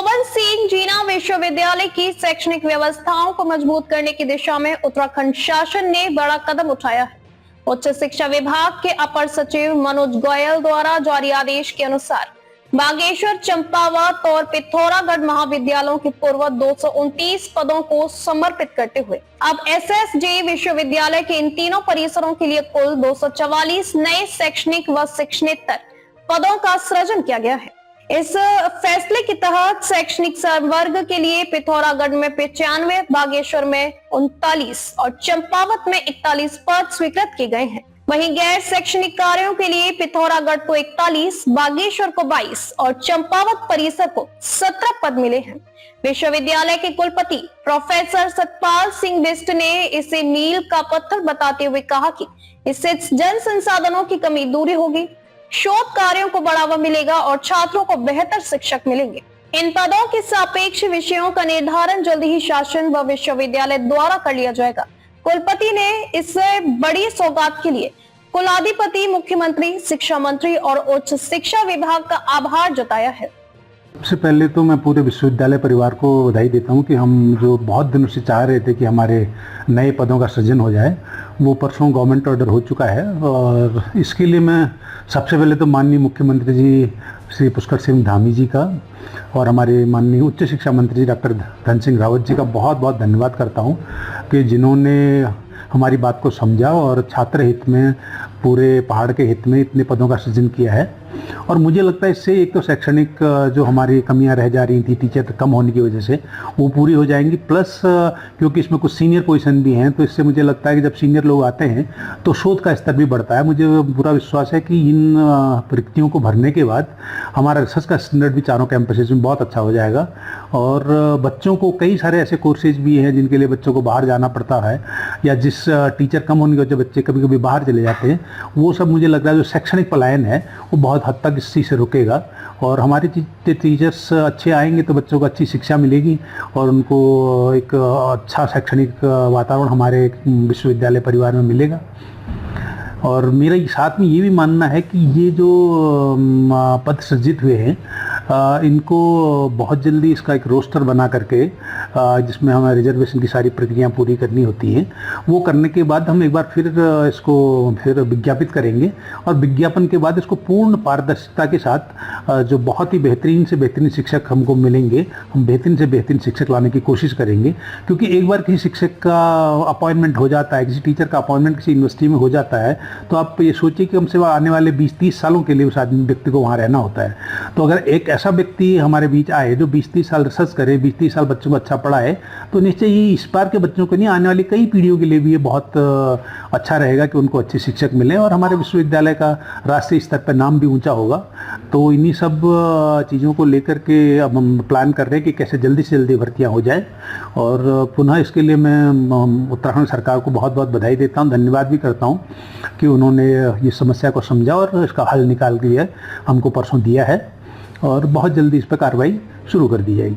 गोविंद सिंह जीना विश्वविद्यालय की शैक्षणिक व्यवस्थाओं को मजबूत करने की दिशा में उत्तराखंड शासन ने बड़ा कदम उठाया है। उच्च शिक्षा विभाग के अपर सचिव मनोज गोयल द्वारा जारी आदेश के अनुसार बागेश्वर, चंपावत और पिथौरागढ़ महाविद्यालयों के पूर्व 229 पदों को समर्पित करते हुए अब एसएसजे विश्वविद्यालय के इन तीनों परिसरों के लिए कुल 244 नए शैक्षणिक व शिक्षणेतर पदों का सृजन किया गया है। इस फैसले के तहत शैक्षणिक वर्ग के लिए पिथौरागढ़ में 95, बागेश्वर में 39 और चंपावत में 41 पद स्वीकृत किए गए हैं। वहीं गैर शैक्षणिक कार्यों के लिए पिथौरागढ़ को 41, बागेश्वर को 22 और चंपावत परिसर को 17 पद मिले हैं। विश्वविद्यालय के कुलपति प्रोफेसर सतपाल सिंह बिष्ट ने इसे मील का पत्थर बताते हुए कहा कि इससे जन संसाधनों की कमी दूर होगी, शोध कार्यों को बढ़ावा मिलेगा और छात्रों को बेहतर शिक्षक मिलेंगे। इन पदों के सापेक्ष विषयों का निर्धारण जल्द ही शासन व विश्वविद्यालय द्वारा कर लिया जाएगा। कुलपति ने इससे बड़ी सौगात के लिए कुलाधिपति, मुख्यमंत्री, शिक्षा मंत्री और उच्च शिक्षा विभाग का आभार जताया है। सबसे पहले तो मैं पूरे विश्वविद्यालय परिवार को बधाई देता हूं कि हम जो बहुत दिनों से चाह रहे थे कि हमारे नए पदों का सृजन हो जाए, वो परसों गवर्नमेंट ऑर्डर हो चुका है। और इसके लिए मैं सबसे पहले तो माननीय मुख्यमंत्री जी श्री पुष्कर सिंह धामी जी का और हमारे माननीय उच्च शिक्षा मंत्री डॉक्टर धन सिंह रावत जी का बहुत बहुत धन्यवाद करता हूं कि जिन्होंने हमारी बात को समझा और छात्र हित में, पूरे पहाड़ के हित में इतने पदों का सृजन किया है। और मुझे लगता है इससे एक तो शैक्षणिक जो हमारी कमियां रह जा रही थी टीचर कम होने की वजह से, वो पूरी हो जाएंगी। प्लस क्योंकि इसमें कुछ सीनियर पोजीशन भी हैं, तो इससे मुझे लगता है कि जब सीनियर लोग आते हैं तो शोध का स्तर भी बढ़ता है। मुझे पूरा विश्वास है कि इन रिक्तियों को भरने के बाद हमारा रिसर्च का स्टैंडर्ड भी चारों कैंपसेस में बहुत अच्छा हो जाएगा। और बच्चों को कई सारे ऐसे कोर्सेज भी हैं जिनके लिए बच्चों को बाहर जाना पड़ता है, या जिस टीचर कम होने की वजह बच्चे कभी कभी बाहर चले जाते हैं, वो सब मुझे लग रहा है जो शैक्षणिक पलायन है वो बहुत हद तक इस चीज़ से रुकेगा। और हमारे टीचर्स अच्छे आएंगे तो बच्चों को अच्छी शिक्षा मिलेगी और उनको एक अच्छा शैक्षणिक वातावरण हमारे विश्वविद्यालय परिवार में मिलेगा। और मेरा साथ में ये भी मानना है कि ये जो पद सृजित हुए हैं, इनको बहुत जल्दी इसका एक रोस्टर बना करके, जिसमें हमें रिजर्वेशन की सारी प्रक्रिया पूरी करनी होती हैं, वो करने के बाद हम एक बार फिर इसको फिर विज्ञापित करेंगे। और विज्ञापन के बाद इसको पूर्ण पारदर्शिता के साथ जो बहुत ही बेहतरीन से बेहतरीन शिक्षक हमको मिलेंगे, हम बेहतरीन से बेहतरीन शिक्षक लाने की कोशिश करेंगे। क्योंकि एक बार किसी शिक्षक का अपॉइंटमेंट हो जाता है, किसी टीचर का अपॉइंटमेंट किसी यूनिवर्सिटी में हो जाता है, तो आप ये सोचिए कि हमसे आने वाले 20-30 सालों के लिए उस आदमी व्यक्ति को वहाँ रहना होता है। तो अगर एक ऐसा व्यक्ति हमारे बीच आए जो 20-30 साल रिसर्च करे, 20-30 साल बच्चों को अच्छा पढ़ाए, तो निश्चय ही इस बार के बच्चों को नहीं, आने वाली कई पीढ़ियों के लिए भी ये बहुत अच्छा रहेगा कि उनको अच्छे शिक्षक मिले और हमारे विश्वविद्यालय का राष्ट्रीय स्तर पर नाम भी ऊंचा होगा। तो इन्हीं सब चीज़ों को लेकर के अब हम प्लान कर रहे हैं कि कैसे जल्दी से जल्दी भर्तियाँ हो जाए। और पुनः इसके लिए मैं उत्तराखंड सरकार को बहुत बहुत बधाई देता हूँ, धन्यवाद भी करता हूँ कि उन्होंने ये समस्या को समझा और इसका हल निकाल के हमको परसों दिया है और बहुत जल्दी इस पर कार्रवाई शुरू कर दी जाएगी।